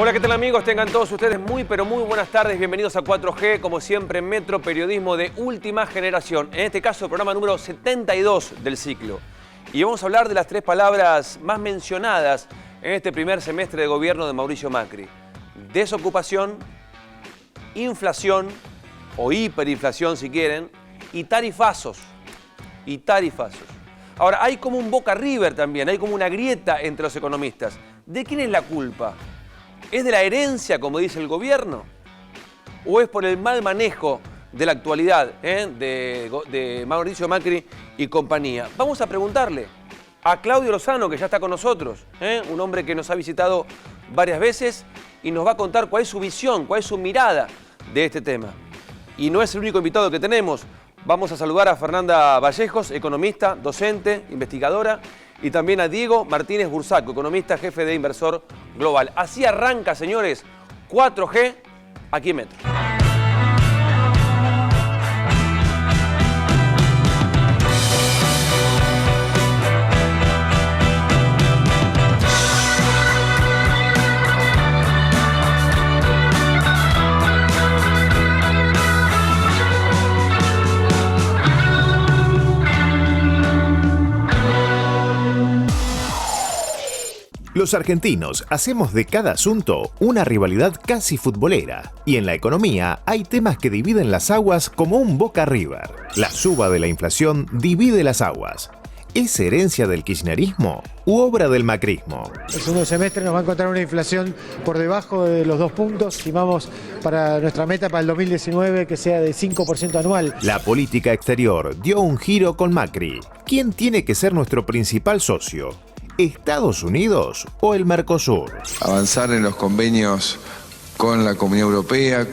Hola, ¿qué tal amigos? Tengan todos ustedes muy pero muy buenas tardes. Bienvenidos a 4G, como siempre, Metro Periodismo de última generación. En este caso, programa número 72 del ciclo. Y vamos a hablar de las tres palabras más mencionadas en este primer semestre de gobierno de Mauricio Macri. Desocupación, inflación o hiperinflación si quieren, y tarifazos. Ahora, hay como un Boca River también, hay como una grieta entre los economistas. ¿De quién es la culpa? ¿Es de la herencia, como dice el gobierno? ¿O es por el mal manejo de la actualidad de Mauricio Macri y compañía? Vamos a preguntarle a Claudio Lozano, que ya está con nosotros, un hombre que nos ha visitado varias veces y nos va a contar cuál es su visión, cuál es su mirada de este tema. Y no es el único invitado que tenemos. Vamos a saludar a Fernanda Vallejos, economista, docente, investigadora, y también a Diego Martínez Bursaco, economista, jefe de Inversor Global. Así arranca, señores, 4G aquí en Metro. Los argentinos hacemos de cada asunto una rivalidad casi futbolera, y en la economía hay temas que dividen las aguas como un Boca River. La suba de la inflación divide las aguas. ¿Es herencia del kirchnerismo u obra del macrismo? El segundo semestre nos va a encontrar una inflación por debajo de los 2 puntos. Estimamos para nuestra meta para el 2019 que sea de 5% anual. La política exterior dio un giro con Macri. ¿Quién tiene que ser nuestro principal socio? ¿Estados Unidos o el Mercosur? Avanzar en los convenios con la Comunidad Europea,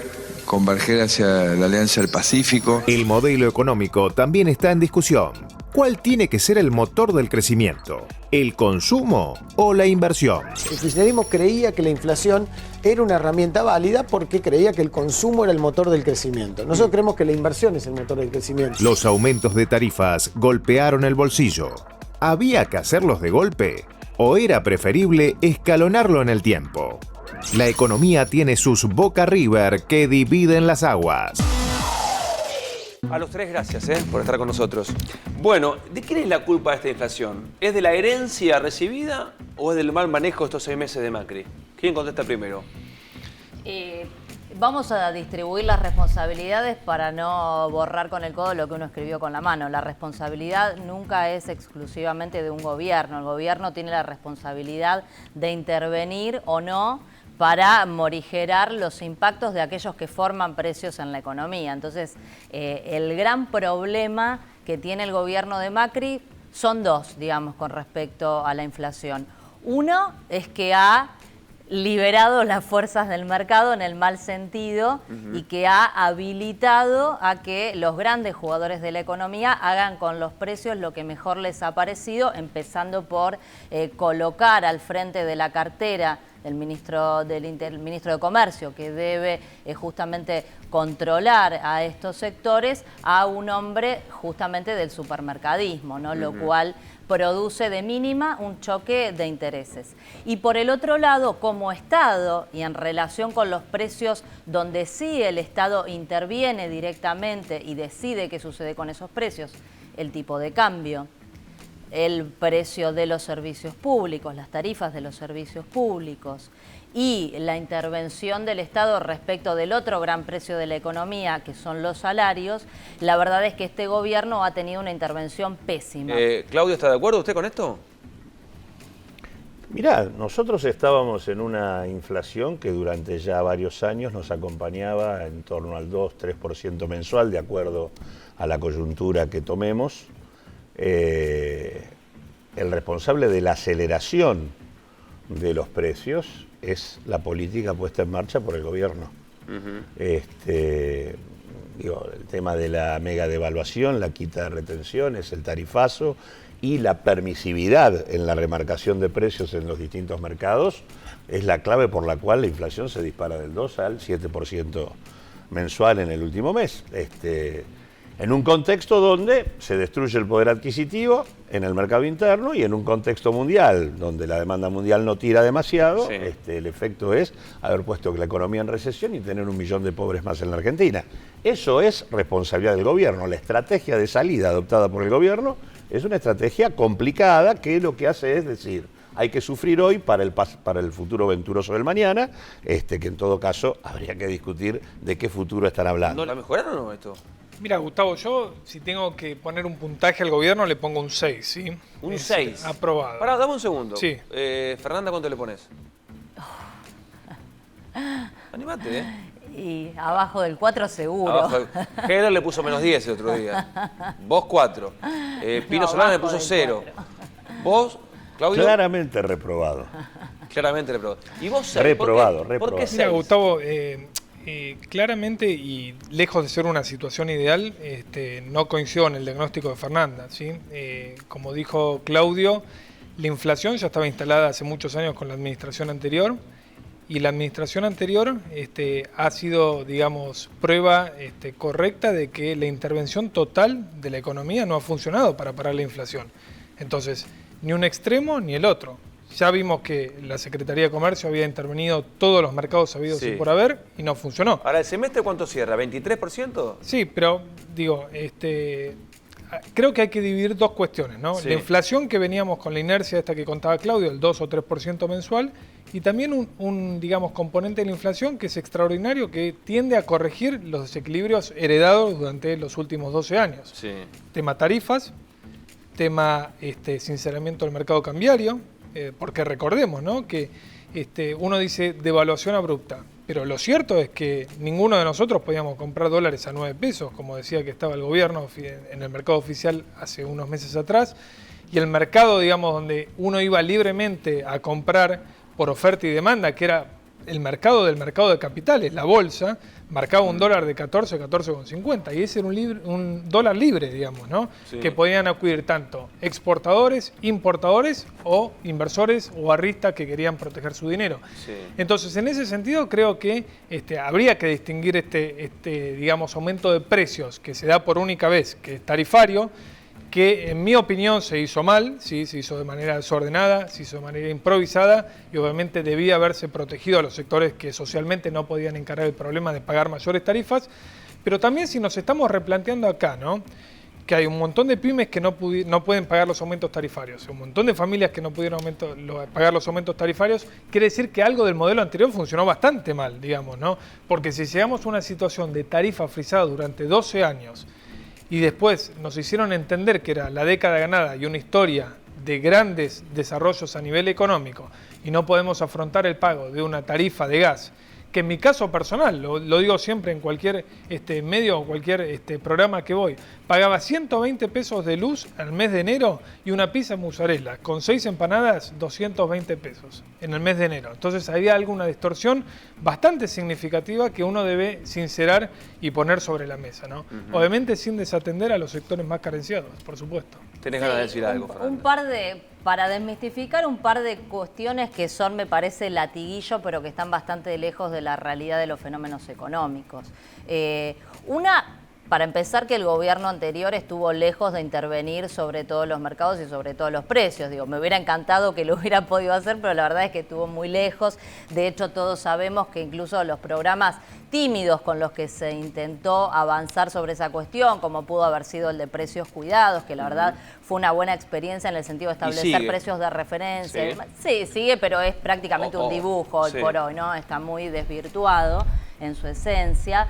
converger hacia la Alianza del Pacífico. El modelo económico también está en discusión. ¿Cuál tiene que ser el motor del crecimiento? ¿El consumo o la inversión? El kirchnerismo creía que la inflación era una herramienta válida porque creía que el consumo era el motor del crecimiento. Nosotros creemos que la inversión es el motor del crecimiento. Los aumentos de tarifas golpearon el bolsillo. ¿Había que hacerlos de golpe o era preferible escalonarlo en el tiempo? La economía tiene sus Boca River que dividen las aguas. A los tres, gracias por estar con nosotros. Bueno, ¿de quién es la culpa de esta inflación? ¿Es de la herencia recibida o es del mal manejo de estos 6 meses de Macri? ¿Quién contesta primero? Vamos a distribuir las responsabilidades para no borrar con el codo lo que uno escribió con la mano. La responsabilidad nunca es exclusivamente de un gobierno. El gobierno tiene la responsabilidad de intervenir o no para morigerar los impactos de aquellos que forman precios en la economía. Entonces, el gran problema que tiene el gobierno de Macri son dos, digamos, con respecto a la inflación. Uno es que ha liberado las fuerzas del mercado en el mal sentido y que ha habilitado a que los grandes jugadores de la economía hagan con los precios lo que mejor les ha parecido, empezando por colocar al frente de la cartera del ministro de Comercio, que debe justamente controlar a estos sectores, a un hombre justamente del supermercadismo, ¿no? Lo cual produce de mínima un choque de intereses. Y por el otro lado, como Estado, y en relación con los precios donde sí el Estado interviene directamente y decide qué sucede con esos precios, el tipo de cambio, el precio de los servicios públicos, las tarifas de los servicios públicos y la intervención del Estado respecto del otro gran precio de la economía, que son los salarios, la verdad es que este gobierno ha tenido una intervención pésima. Claudio, ¿está de acuerdo usted con esto? Mirá, nosotros estábamos en una inflación que durante ya varios años nos acompañaba en torno al 2-3% mensual, de acuerdo a la coyuntura que tomemos. El responsable de la aceleración de los precios es la política puesta en marcha por el gobierno. El tema de la mega devaluación, la quita de retenciones, el tarifazo y la permisividad en la remarcación de precios en los distintos mercados es la clave por la cual la inflación se dispara del 2 al 7% mensual en el último mes. En un contexto donde se destruye el poder adquisitivo en el mercado interno y en un contexto mundial donde la demanda mundial no tira demasiado, Sí. el efecto es haber puesto la economía en recesión y tener 1 millón de pobres más en la Argentina. Eso es responsabilidad del gobierno. La estrategia de salida adoptada por el gobierno es una estrategia complicada que lo que hace es decir, hay que sufrir hoy para el futuro venturoso del mañana, que en todo caso habría que discutir de qué futuro están hablando. ¿No la mejoraron o no esto? Mira, Gustavo, yo si tengo que poner un puntaje al gobierno le pongo un 6, ¿sí? Un 6. Aprobado. Pará, dame un segundo. Sí. Fernanda, ¿cuánto le pones? Animate, ¿eh? Y abajo del 4 seguro. Abajo. Heller le puso -10 el otro día. Vos 4. Pino No, Solana le abajo puso del 0. 4. ¿Vos, Claudio? Claramente reprobado. Claramente reprobado. ¿Y vos 6? Reprobado, ¿Por qué reprobado. 6? Mira, Gustavo, claramente y lejos de ser una situación ideal, no coincido en el diagnóstico de Fernanda, ¿sí? Como dijo Claudio, la inflación ya estaba instalada hace muchos años con la administración anterior y la administración anterior ha sido, digamos, prueba correcta de que la intervención total de la economía no ha funcionado para parar la inflación. Entonces, ni un extremo ni el otro. Ya vimos que la Secretaría de Comercio había intervenido todos los mercados sabidos Sí. y por haber y no funcionó. Ahora, ¿el semestre cuánto cierra? ¿23%? Sí, pero digo, creo que hay que dividir dos cuestiones, ¿no? Sí. La inflación que veníamos con la inercia esta que contaba Claudio, el 2 o 3% mensual, y también un, digamos, componente de la inflación que es extraordinario, que tiende a corregir los desequilibrios heredados durante los últimos 12 años. Sí. Tema tarifas, tema sinceramiento del mercado cambiario, porque recordemos, ¿no?, que uno dice devaluación abrupta, pero lo cierto es que ninguno de nosotros podíamos comprar dólares a 9 pesos, como decía que estaba el gobierno en el mercado oficial hace unos meses atrás, y el mercado, digamos, donde uno iba libremente a comprar por oferta y demanda, que era el mercado del mercado de capitales, la bolsa, marcaba un dólar de 14, 14,50, y ese era un dólar libre, digamos, ¿no? Sí. Que podían acudir tanto exportadores, importadores o inversores o arristas que querían proteger su dinero. Sí. Entonces, en ese sentido, creo que habría que distinguir digamos, aumento de precios que se da por única vez, que es tarifario, que en mi opinión se hizo mal, ¿sí? Se hizo de manera desordenada, se hizo de manera improvisada y obviamente debía haberse protegido a los sectores que socialmente no podían encarar el problema de pagar mayores tarifas, pero también si nos estamos replanteando acá, ¿no?, que hay un montón de pymes que no pueden pagar los aumentos tarifarios, un montón de familias que no pudieron pagar los aumentos tarifarios, quiere decir que algo del modelo anterior funcionó bastante mal, digamos, ¿no? Porque si llegamos a una situación de tarifa frisada durante 12 años, y después nos hicieron entender que era la década ganada y una historia de grandes desarrollos a nivel económico y no podemos afrontar el pago de una tarifa de gas, que en mi caso personal, lo digo siempre en cualquier medio o cualquier programa que voy, pagaba 120 pesos de luz al mes de enero y una pizza mozzarella con 6 empanadas, 220 pesos en el mes de enero. Entonces había alguna distorsión bastante significativa que uno debe sincerar y poner sobre la mesa, ¿no? Obviamente sin desatender a los sectores más carenciados, por supuesto. Tenés ganas de decir algo, Fernanda. Para desmistificar un par de cuestiones que son, me parece, latiguillo, pero que están bastante lejos de la realidad de los fenómenos económicos. Una, para empezar, que el gobierno anterior estuvo lejos de intervenir sobre todos los mercados y sobre todos los precios. Digo, me hubiera encantado que lo hubiera podido hacer, pero la verdad es que estuvo muy lejos. De hecho, todos sabemos que incluso los programas tímidos con los que se intentó avanzar sobre esa cuestión, como pudo haber sido el de precios cuidados, que la verdad fue una buena experiencia en el sentido de establecer precios de referencia. Sí, sigue, pero es prácticamente un dibujo hoy por hoy, ¿no? Está muy desvirtuado en su esencia.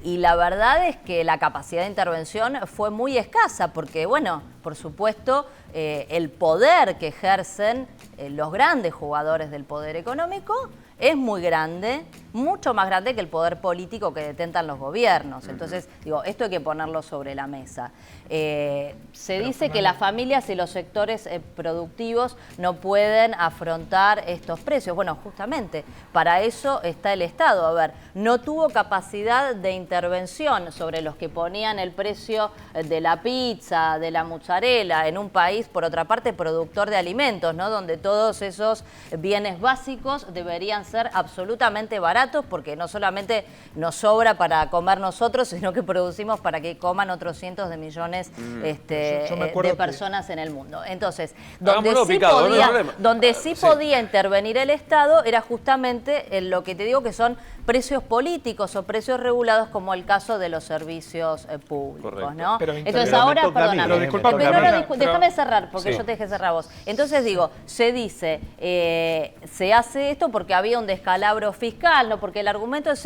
Y la verdad es que la capacidad de intervención fue muy escasa porque, bueno, por supuesto, el poder que ejercen los grandes jugadores del poder económico es muy grande, mucho más grande que el poder político que detentan los gobiernos. Entonces, digo, esto hay que ponerlo sobre la mesa. Se dice que las familias y los sectores productivos no pueden afrontar estos precios. Bueno, justamente, para eso está el Estado. A ver, no tuvo capacidad de intervención sobre los que ponían el precio de la pizza, de la mozzarella, en un país, por otra parte, productor de alimentos, ¿no?, donde todos esos bienes básicos deberían ser absolutamente baratos, porque no solamente nos sobra para comer nosotros, sino que producimos para que coman otros cientos de millones de personas en el mundo. Entonces, donde sí podía intervenir el Estado era justamente en lo que te digo que son precios políticos o precios regulados, como el caso de los servicios públicos, ¿no? Entonces ahora, perdóname, déjame cerrar, porque yo te dejé cerrar vos. Entonces digo, se dice, se hace esto porque había un descalabro fiscal, ¿no? Porque el argumento es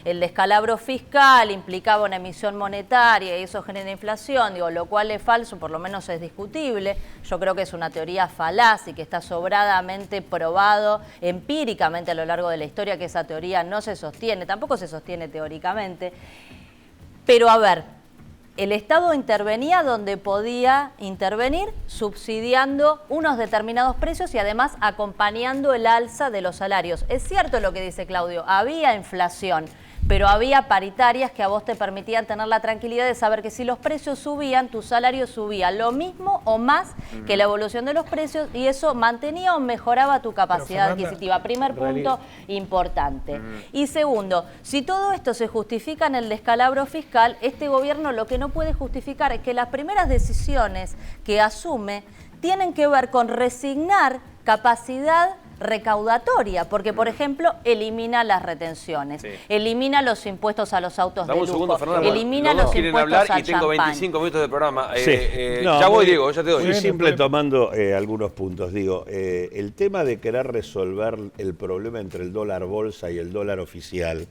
el descalabro fiscal implicaba una emisión monetaria y eso genera inflación, digo, lo cual es falso, por lo menos es discutible. Yo creo que es una teoría falaz y que está sobradamente probado empíricamente a lo largo de la historia que esa teoría no se sostiene, tampoco se sostiene teóricamente. Pero a ver, el Estado intervenía donde podía intervenir, subsidiando unos determinados precios y además acompañando el alza de los salarios. Es cierto lo que dice Claudio, había inflación, pero había paritarias que a vos te permitían tener la tranquilidad de saber que si los precios subían, tu salario subía lo mismo o más que la evolución de los precios, y eso mantenía o mejoraba tu capacidad adquisitiva. Primer punto importante. Y segundo, si todo esto se justifica en el descalabro fiscal, este gobierno lo que no puede justificar es que las primeras decisiones que asume tienen que ver con resignar capacidad recaudatoria, porque por ejemplo elimina las retenciones, elimina los impuestos a los autos de lujo, elimina los impuestos al y tengo 25 minutos de programa. No, ya voy, Diego, ya te doy. Muy simple tomando algunos puntos. Digo, el tema de querer resolver el problema entre el dólar bolsa y el dólar oficial,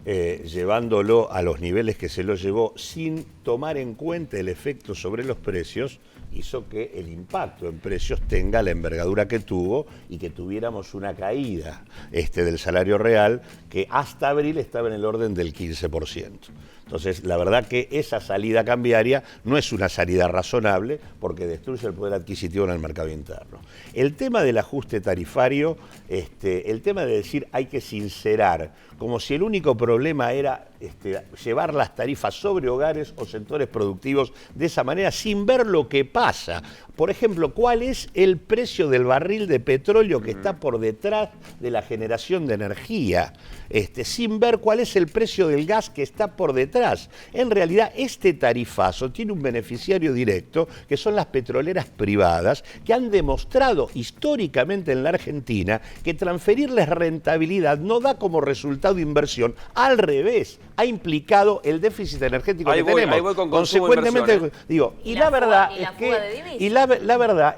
llevándolo a los niveles que se lo llevó sin tomar en cuenta el efecto sobre los precios, hizo que el impacto en precios tenga la envergadura que tuvo y que tuviéramos una caída del salario real que hasta abril estaba en el orden del 15%. Entonces, la verdad que esa salida cambiaria no es una salida razonable porque destruye el poder adquisitivo en el mercado interno. El tema del ajuste tarifario, el tema de decir hay que sincerar, como si el único problema era llevar las tarifas sobre hogares o sectores productivos de esa manera, sin ver lo que pasa. Por ejemplo, ¿cuál es el precio del barril de petróleo que está por detrás de la generación de energía? Sin ver cuál es el precio del gas que está por detrás. En realidad, este tarifazo tiene un beneficiario directo, que son las petroleras privadas, que han demostrado históricamente en la Argentina que transferirles rentabilidad no da como resultado inversión. Al revés, ha implicado el déficit energético que tenemos. Ahí voy con consecuentemente, digo, y la verdad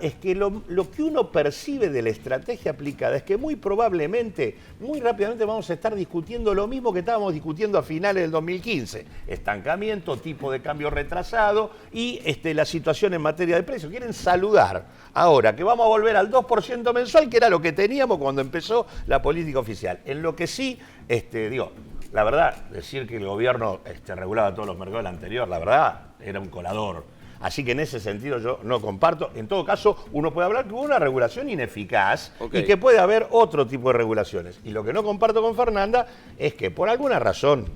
es que lo que uno percibe de la estrategia aplicada es que muy probablemente, muy rápidamente vamos a estar discutiendo lo mismo que estábamos discutiendo a finales del 2015. Estancamiento, tipo de cambio retrasado y la situación en materia de precios. Quieren saludar ahora que vamos a volver al 2% mensual, que era lo que teníamos cuando empezó la política oficial. En lo que sí, la verdad, decir que el gobierno regulaba todos los mercados del anterior, la verdad, era un colador. Así que en ese sentido yo no comparto. En todo caso, uno puede hablar que hubo una regulación ineficaz y que puede haber otro tipo de regulaciones. Y lo que no comparto con Fernanda es que por alguna razón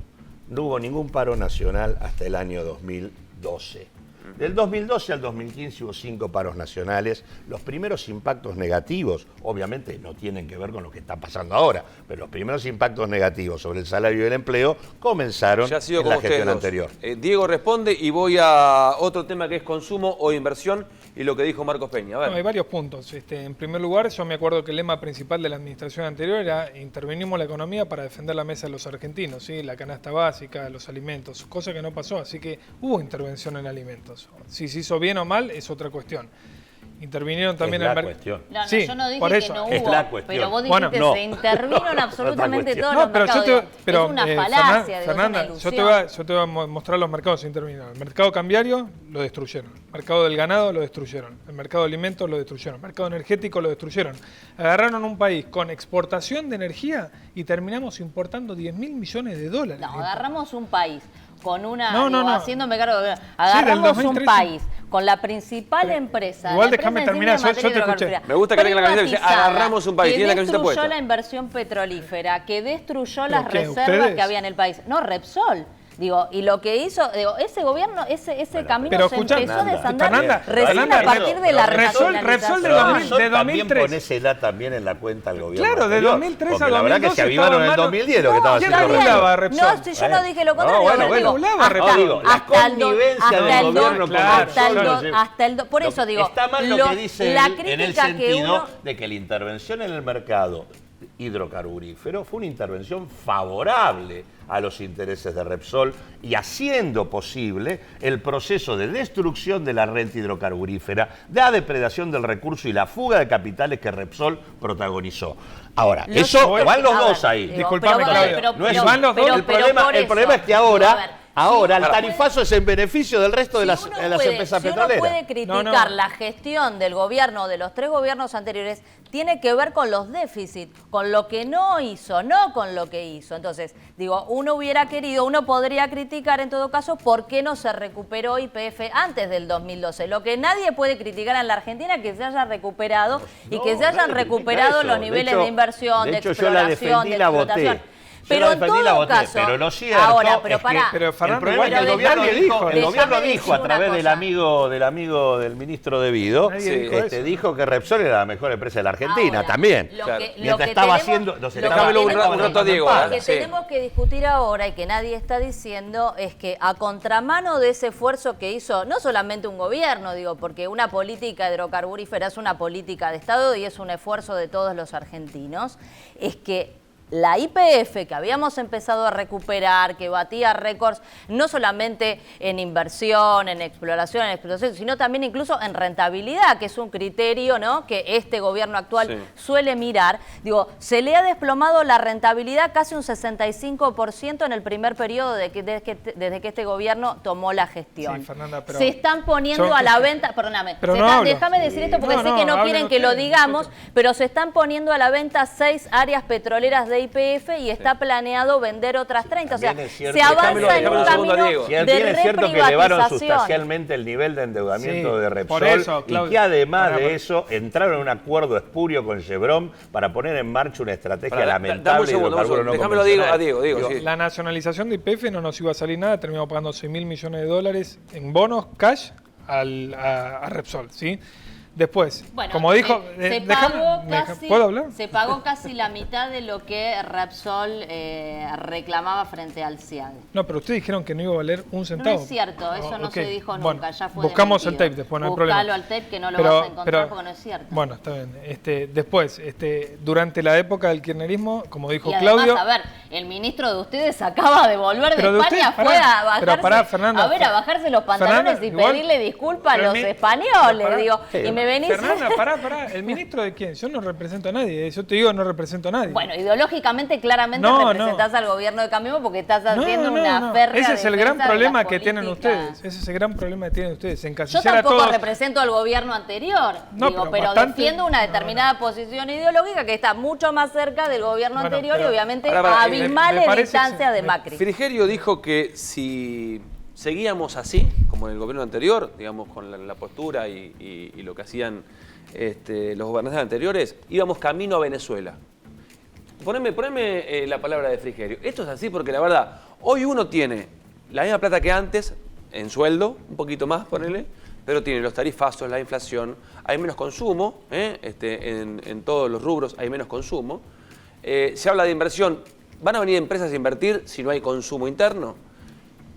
no hubo ningún paro nacional hasta el año 2012. Del 2012 al 2015 hubo 5 paros nacionales. Los primeros impactos negativos, obviamente no tienen que ver con lo que está pasando ahora, pero los primeros impactos negativos sobre el salario y el empleo comenzaron en la gestión anterior. Diego responde y voy a otro tema que es consumo o inversión y lo que dijo Marcos Peña. A ver. No, hay varios puntos. En primer lugar, yo me acuerdo que el lema principal de la administración anterior era intervenimos la economía para defender la mesa de los argentinos, ¿sí? La canasta básica, los alimentos, cosa que no pasó, así que hubo intervención en alimentos. Si se hizo bien o mal es otra cuestión. Intervinieron también en el mercado. No, sí, yo no dije que no hubo, es la cuestión. Pero vos dijiste que se intervino en absolutamente todos los mercados. Es una falacia, Fernanda, es una ilusión. yo te voy a mostrar los mercados que intervinieron. El mercado cambiario lo destruyeron. El mercado del ganado lo destruyeron. El mercado de alimentos lo destruyeron. El mercado energético lo destruyeron. Agarraron un país con exportación de energía y terminamos importando 10.000 millones de dólares. No, agarramos un país con una, haciéndome cargo, agarramos un país con la principal empresa. Igual déjame terminar, yo te escuché. Me gusta que tenga la camiseta, dice, agarramos un país, tiene la camiseta puesta. Que destruyó la inversión petrolífera, que destruyó las reservas que había en el país. No, Repsol. Digo, y lo que hizo, ese gobierno, ese camino pero se escuchá, empezó a desandar Fernanda, recién a partir de la Repsol racionalización. de También 2003. ponésela también en la cuenta al gobierno. Claro, de anterior, 2003 porque a la verdad que 2012 se avivaron en el estaba 2010 lo que estaba ¿quién haciendo regulaba Repsol. Repsol? No, si yo no dije lo contrario. bueno, digo, regulaba hasta- Repsol. Digo, la hasta el do- connivencia hasta del el do- gobierno con claro, hasta el do- Repsol. hasta el do- por eso digo, Está mal lo que dice la él en el crítica que sentido uno... de que la intervención en el mercado hidrocarburífero fue una intervención favorable a los intereses de Repsol y haciendo posible el proceso de destrucción de la renta hidrocarburífera, de la depredación del recurso y la fuga de capitales que Repsol protagonizó. Ahora, Los- eso van los a dos ver, ahí. digo, Disculpame, pero- Claudia. pero- No es pero- van los dos. pero- el pero problema, por el problema eso, es que ahora, a ver, el tarifazo es en beneficio del resto de las uno empresas si uno petroleras. puede criticar No. la gestión del gobierno, de los 3 gobiernos anteriores, tiene que ver con los déficits, con lo que no hizo, no con lo que hizo. Entonces, digo, uno podría criticar en todo caso por qué no se recuperó YPF antes del 2012. Lo que nadie puede criticar en la Argentina es que se haya recuperado y que se hayan nadie critica recuperado eso. los De niveles hecho- de inversión, de hecho, yo la exploración, defendí de y la voté. explotación. Yo Pero la en defendí y la todo voté, caso, pero lo cierto ahora, pero es que pará, Pero el Fernando, problema es que el pero gobierno nadie dijo, dijo, el déjame gobierno decir dijo a una través del cosa. amigo del ministro De Vido, Nadie dijo eso. dijo que Repsol era la mejor empresa de la Argentina Ahora, también. lo Claro. que- lo Mientras que estaba tenemos- haciendo, lo nos que estaba Déjamelo un tenemos- rato, Diego. Lo que Sí. tenemos que discutir ahora y que nadie está diciendo es que a contramano de ese esfuerzo que hizo no solamente un gobierno, digo, porque una política hidrocarburífera es una política de Estado y es un esfuerzo de todos los argentinos, es que la YPF que habíamos empezado a recuperar, que batía récords no solamente en inversión, en exploración, sino también incluso en rentabilidad, que es un criterio, ¿no?, que este gobierno actual Sí. suele mirar. Digo, se le ha desplomado la rentabilidad casi un 65% en el primer periodo desde que este gobierno tomó la gestión. Sí, Fernanda, pero se están poniendo yo- a la venta, perdóname, Pero se no están- hablo. déjame decir esto porque No, sé no, que no hablen quieren que lo ustedes, digamos, pero se están poniendo a la venta 6 áreas petroleras de YPF y está planeado vender otras 30. O sea, También es cierto- se avanza Déjamelo en un un segundo, camino Diego. Si de bien es cierto que elevaron reprivatización. sustancialmente el nivel de endeudamiento Sí, de por Repsol eso, y Claudio. que además Pará, de eso entraron en un acuerdo espurio con Chevron para poner en marcha una estrategia Pará, dame un lamentable de segundo, hidrocarburos no déjamelo convencionales. a Diego, sí. La nacionalización de YPF no nos iba a salir nada, terminamos pagando 6.000 millones de dólares en bonos, cash, a Repsol, ¿sí? Después, Bueno, como dijo... se déjame- pagó me deja- casi, ¿Puedo hablar? se pagó casi la mitad de lo que Repsol reclamaba frente al CIAD. No, pero ustedes dijeron que no iba a valer un centavo. No es cierto, eso no ok. se dijo nunca, Bueno, ya fue buscamos desmentido. el tape después, no hay Buscalo problema. al tape que no lo vas a encontrar porque no es cierto. Bueno, está bien. Después, durante la época del kirchnerismo, como dijo Y además, Claudio... a ver, el ministro de ustedes acaba de volver de Pero de España, ustedes, fue pará, a bajarse, pero pará, Fernanda, a bajarse los pantalones Fernanda, y igual- pedirle disculpas a pero los mi- españoles, pará. digo, y me venís... Fernanda, pará. ¿El ministro de quién? Yo no represento a nadie. Yo te digo, no represento a nadie. Bueno, ideológicamente claramente No, representás al gobierno de Cambiemos porque estás haciendo no. una férrea Ese es el gran defensa de problema las que tienen políticas. ustedes. Ese es el gran problema que tienen ustedes. Yo Encasillar a tampoco todos. represento al gobierno anterior, No, digo, pero pero bastante- defiendo una determinada posición ideológica que está mucho más cerca del gobierno Bueno, anterior y pero- obviamente Pará, abismal me en parece distancia que- de Macri. Frigerio dijo que si seguíamos así, como en el gobierno anterior, digamos, con la postura y lo que hacían los gobernantes anteriores, íbamos camino a Venezuela. Poneme la palabra de Frigerio. Esto es así porque la verdad, hoy uno tiene la misma plata que antes, en sueldo, un poquito más, ponele, pero tiene los tarifazos, la inflación, hay menos consumo, en todos los rubros hay menos consumo. Se habla de inversión, ¿van a venir empresas a invertir si no hay consumo interno?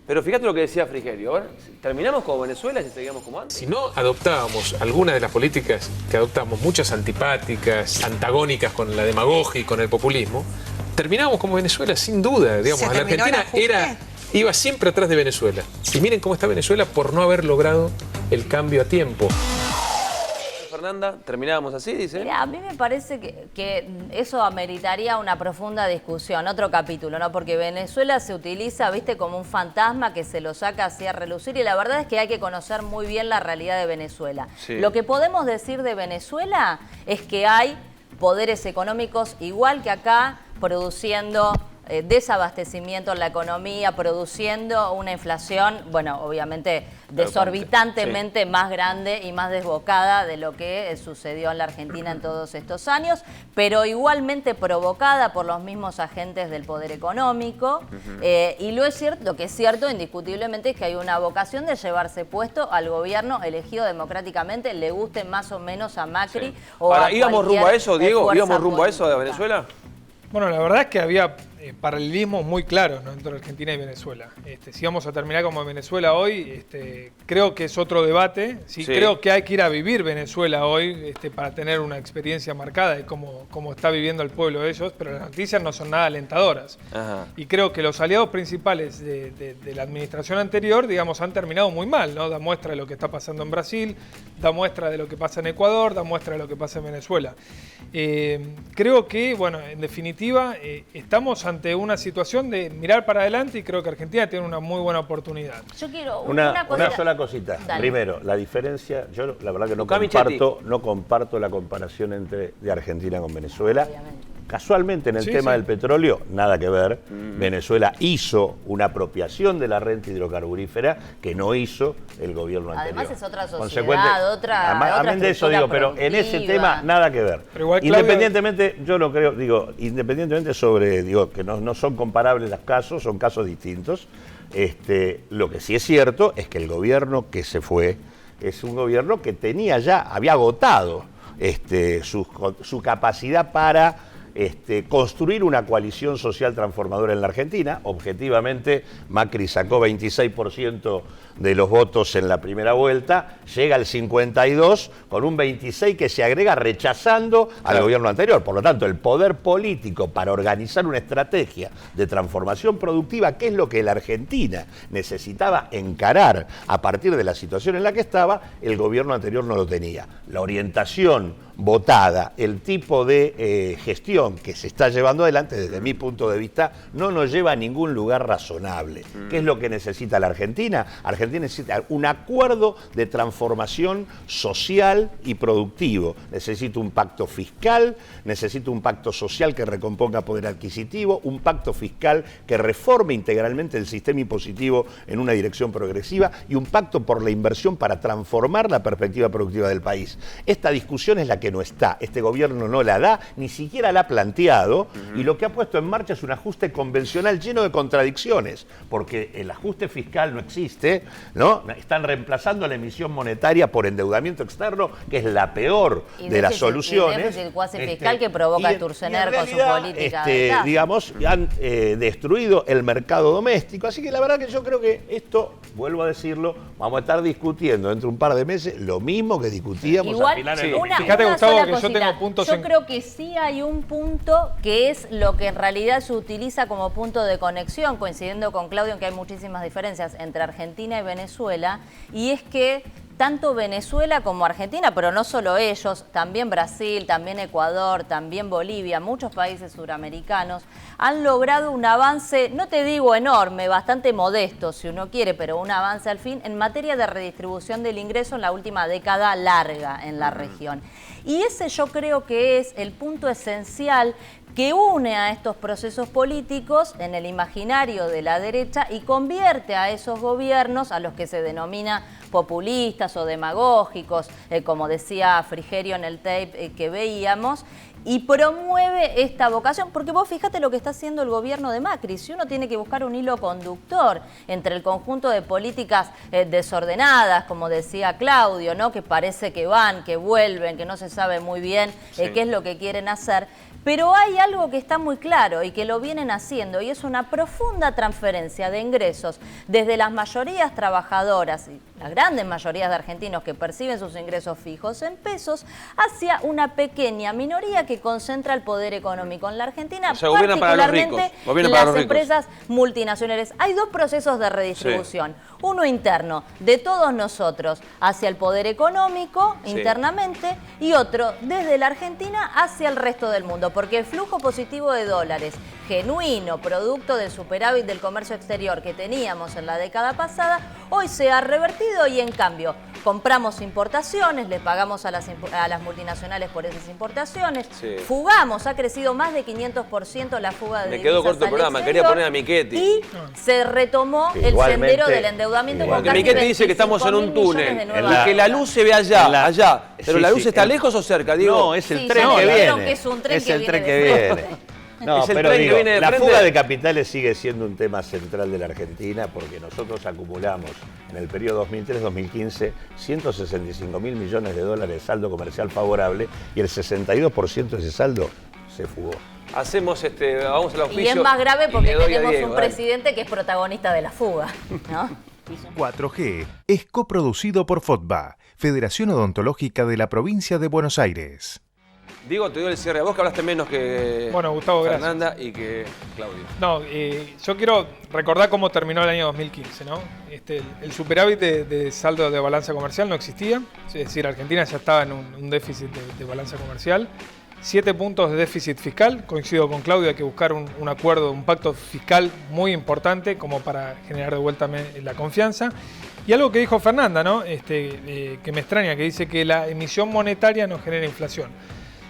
Pero fíjate lo que decía Frigerio, a ver, ¿terminamos como Venezuela si seguimos como antes? Si no adoptábamos algunas de las políticas que adoptamos, muchas antipáticas, antagónicas con la demagogia y con el populismo, terminábamos como Venezuela sin duda. Digamos, ¿Se la terminó el Argentina ajuste? iba siempre atrás de Venezuela. Y miren cómo está Venezuela por no haber logrado el cambio a tiempo. Fernanda, ¿terminábamos así, dice? Mirá, a mí me parece que eso ameritaría una profunda discusión, otro capítulo, ¿no? Porque Venezuela se utiliza, viste, como un fantasma que se lo saca así a relucir y la verdad es que hay que conocer muy bien la realidad de Venezuela. Sí. Lo que podemos decir de Venezuela es que hay poderes económicos igual que acá, produciendo desabastecimiento en la economía, produciendo una inflación, bueno, obviamente desorbitantemente más grande y más desbocada de lo que sucedió en la Argentina en todos estos años, pero igualmente provocada por los mismos agentes del poder económico. Y lo que es cierto indiscutiblemente es que hay una vocación de llevarse puesto al gobierno elegido democráticamente, le guste más o menos a Macri o a ¿íbamos rumbo a eso, Diego? ¿Íbamos rumbo a eso de Venezuela? Bueno, la verdad es que había paralelismos muy claros, ¿no?, entre Argentina y Venezuela. Si vamos a terminar como Venezuela hoy, creo que es otro debate. Sí. Creo que hay que ir a vivir Venezuela hoy para tener una experiencia marcada de cómo está viviendo el pueblo de ellos, pero las noticias no son nada alentadoras. Ajá. Y creo que los aliados principales de la administración anterior, digamos, han terminado muy mal, ¿no? Da muestra de lo que está pasando en Brasil, da muestra de lo que pasa en Ecuador, da muestra de lo que pasa en Venezuela. Creo que, bueno, en definitiva, estamos ante una situación de mirar para adelante y creo que Argentina tiene una muy buena oportunidad. Yo quiero una sola cosita. Dale. Primero, la diferencia, yo la verdad que no comparto la comparación de Argentina con Venezuela. Obviamente. Casualmente en el tema del petróleo, nada que ver. Venezuela hizo una apropiación de la renta hidrocarburífera que no hizo el gobierno anterior. Además es otra sociedad, otra de eso digo, pero en ese tema nada que ver. Pero igual, Claudio, independientemente, yo lo creo, independientemente que no son comparables los casos, son casos distintos. Lo que sí es cierto es que el gobierno que se fue es un gobierno que había agotado su capacidad para construir una coalición social transformadora en la Argentina. Objetivamente, Macri sacó 26% de los votos en la primera vuelta, llega al 52% con un 26% que se agrega rechazando al gobierno anterior. Por lo tanto, el poder político para organizar una estrategia de transformación productiva, que es lo que la Argentina necesitaba encarar a partir de la situación en la que estaba, el gobierno anterior no lo tenía. La orientación votada, el tipo de gestión que se está llevando adelante, desde mi punto de vista, no nos lleva a ningún lugar razonable. ¿Qué es lo que necesita la Argentina? Argentina necesita un acuerdo de transformación social y productivo. Necesita un pacto fiscal, necesita un pacto social que recomponga poder adquisitivo, un pacto fiscal que reforme integralmente el sistema impositivo en una dirección progresiva y un pacto por la inversión para transformar la perspectiva productiva del país. Esta discusión es la que no está. Este gobierno no la da, ni siquiera la ha planteado, y lo que ha puesto en marcha es un ajuste convencional lleno de contradicciones, porque el ajuste fiscal no existe, ¿no? Están reemplazando la emisión monetaria por endeudamiento externo, que es la peor de las soluciones. Y déficit cuasi fiscal que provoca Sturzenegger con su política de digamos, han destruido el mercado doméstico, así que la verdad que yo creo que esto, vuelvo a decirlo, vamos a estar discutiendo dentro de un par de meses lo mismo que discutíamos al final del 2015. Fíjate, Gustavo, que yo tengo puntos Yo creo que sí hay un punto que es lo que en realidad se utiliza como punto de conexión, coincidiendo con Claudio en que hay muchísimas diferencias entre Argentina y Venezuela, y es que tanto Venezuela como Argentina, pero no solo ellos, también Brasil, también Ecuador, también Bolivia, muchos países suramericanos, han logrado un avance, no te digo enorme, bastante modesto si uno quiere, pero un avance al fin en materia de redistribución del ingreso en la última década larga en la región. Y ese yo creo que es el punto esencial que une a estos procesos políticos en el imaginario de la derecha y convierte a esos gobiernos, a los que se denomina populistas o demagógicos, como decía Frigerio en el tape que veíamos, y promueve esta vocación, porque vos fíjate lo que está haciendo el gobierno de Macri. Si uno tiene que buscar un hilo conductor entre el conjunto de políticas desordenadas, como decía Claudio, ¿no?, que parece que van, que vuelven, que no se sabe muy bien qué es lo que quieren hacer, pero hay algo que está muy claro y que lo vienen haciendo, y es una profunda transferencia de ingresos desde las mayorías trabajadoras y las grandes mayorías de argentinos que perciben sus ingresos fijos en pesos hacia una pequeña minoría que concentra el poder económico en la Argentina, o sea, particularmente las empresas multinacionales. Hay dos procesos de redistribución. Uno interno, de todos nosotros hacia el poder económico internamente, y otro desde la Argentina hacia el resto del mundo, porque el flujo positivo de dólares genuino, producto del superávit del comercio exterior que teníamos en la década pasada, hoy se ha revertido crecido y en cambio compramos importaciones, le pagamos a las multinacionales por esas importaciones, fugamos, ha crecido más de 500% la fuga de divisas. Me quedó corto el programa, quería poner a Michetti. Y se retomó el sendero del endeudamiento. Porque Michetti dice que estamos en un túnel y que la luz se ve allá. Pero la luz está lejos o cerca, digo. No, es el tren que viene. Es un tren que viene. No, es el pero tren digo, que viene de la frente. fuga de capitales sigue siendo un tema central de la Argentina porque nosotros acumulamos en el periodo 2003-2015 $165.000 millones de saldo comercial favorable y el 62% de ese saldo se fugó. Hacemos vamos al auspicio. Y es más grave porque tenemos Diego, un presidente que es protagonista de la fuga, ¿no? 4G es coproducido por FOTBA, Federación Odontológica de la Provincia de Buenos Aires. Diego, te doy el cierre a vos, que hablaste menos que Gustavo, Fernanda gracias. y que Claudio. No, yo quiero recordar cómo terminó el año 2015, ¿no? El superávit de saldo de balanza comercial no existía, es decir, Argentina ya estaba en un déficit de balanza comercial. 7 puntos de déficit fiscal, coincido con Claudio, hay que buscar un acuerdo, un pacto fiscal muy importante como para generar de vuelta la confianza. Y algo que dijo Fernanda, ¿no? Que me extraña, que dice que la emisión monetaria no genera inflación.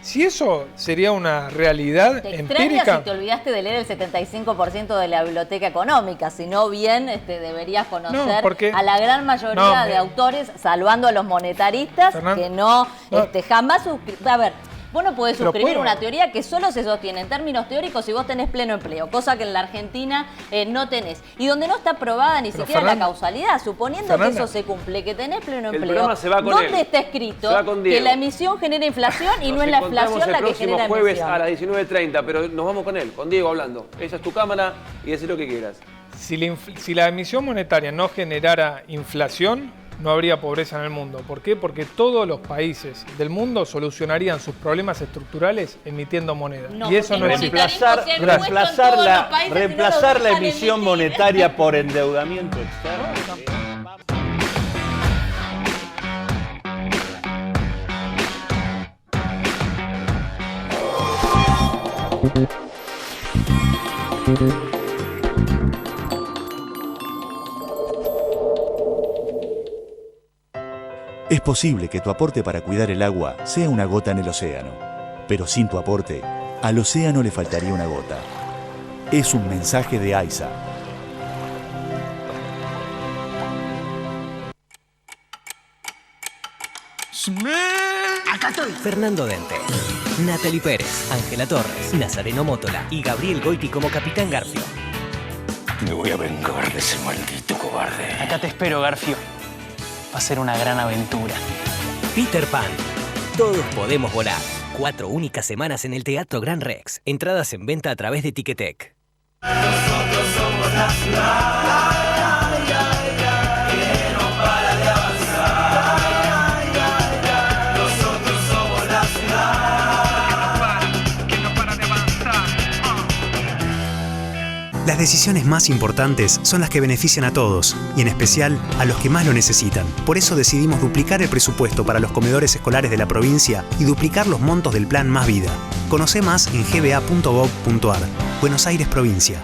Si eso sería una realidad te empírica... extraña si te olvidaste de leer el 75% de la biblioteca económica, si no bien deberías conocer a la gran mayoría de autores, salvando a los monetaristas, que no jamás... A ver, vos no podés suscribir una teoría que solo se sostiene en términos teóricos si vos tenés pleno empleo, cosa que en la Argentina no tenés. Y donde no está probada ni siquiera la causalidad, suponiendo que eso se cumple, que tenés pleno empleo, ¿dónde está escrito que la emisión genera inflación y no es la inflación la que genera el próximo jueves emisión? a las 19:30, pero nos vamos con él, con Diego hablando. Esa es tu cámara y decir lo que quieras. Si la emisión monetaria no generara inflación, no habría pobreza en el mundo. ¿Por qué? Porque todos los países del mundo solucionarían sus problemas estructurales emitiendo moneda. Y eso no es reemplazar la emisión monetaria por endeudamiento externo. Es posible que tu aporte para cuidar el agua sea una gota en el océano, pero sin tu aporte, al océano le faltaría una gota. Es un mensaje de AISA. Acá estoy. Fernando Dente, Natalie Pérez, Ángela Torres, Nazareno Mótola y Gabriel Goiti como Capitán Garfio. Me voy a vengar de ese maldito cobarde. Acá te espero, Garfio. Va a ser una gran aventura. Peter Pan. Todos podemos volar. 4 únicas semanas en el Teatro Gran Rex. Entradas en venta a través de Ticketek. Nosotros somos la ciudad. Que no para de avanzar. Nosotros somos la ciudad. Que no para de avanzar. Las decisiones más importantes son las que benefician a todos, y en especial a los que más lo necesitan. Por eso decidimos duplicar el presupuesto para los comedores escolares de la provincia y duplicar los montos del Plan Más Vida. Conoce más en gba.gov.ar. Buenos Aires, provincia.